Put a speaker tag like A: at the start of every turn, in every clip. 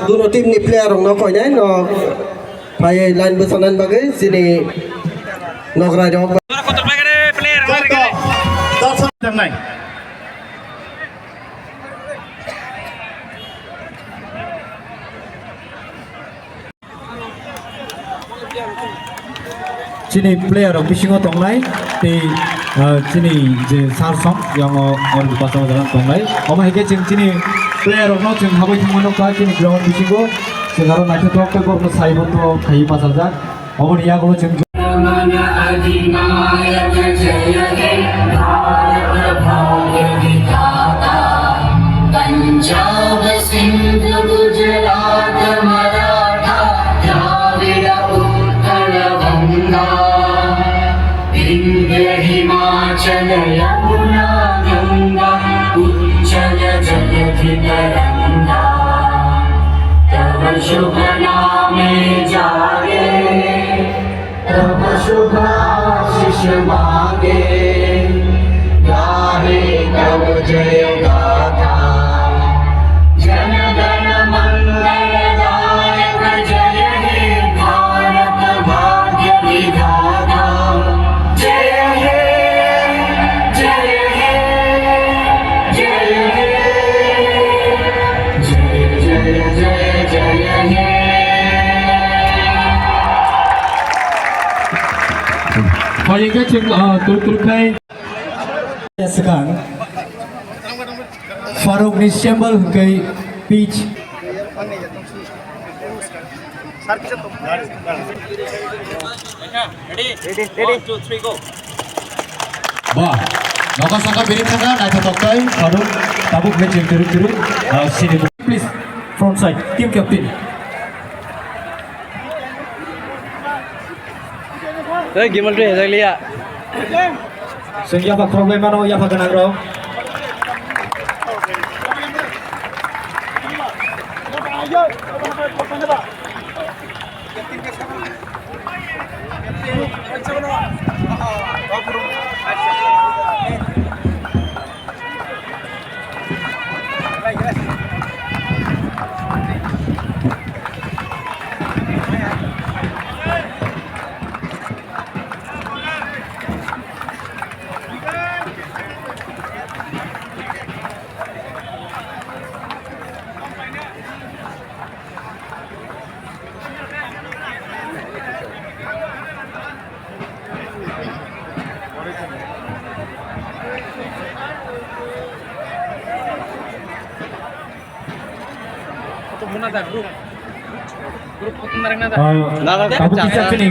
A: Dua tim ni player orang nak kau ni, nak payah line bersanan bagai sini nak raja.
B: Sini player orang bising orang lain, di sini je sarsam yang orang di pasar jalan orang lain. Oma hege sini player orang tu habai thumano kah sini ground bising go, sekarang nanti tu apa kau nak saibot tu kahi pasar jalan. Oma ni aku ceng.
C: Punjab Sindh Gujarat Maratha Dravida Utkal Ganga Vindhya Himachal Yamuna Ganga उच्चल जलधि तरंगा तव शुभ नामे जागे तव शुभ आशीष मांगे गाहे तव जय गाथा
B: Kaya ka ceng turut-turut kay sekarang Farouk ni symbol kay pitch.
D: Ready. 1, 2, 3, go.
B: Wah, noka sangka birin sangka, naik tokai Farouk tabuk kay ceng turut-turut sini. Please front side team captain.
D: Gimana tu? Saya lihat.
B: Sehingga apa problem mana yang apa kena kau? Kamu bisa sini.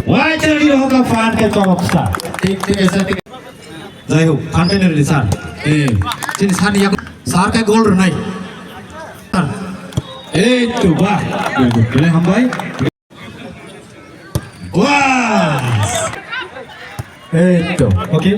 B: Wah, jadi hoga fan ke cowok sah. Jai ho, container di sana. Sini sana yang sar ke gold naik. Itu bah, boleh hambai. Wah, itu, oke.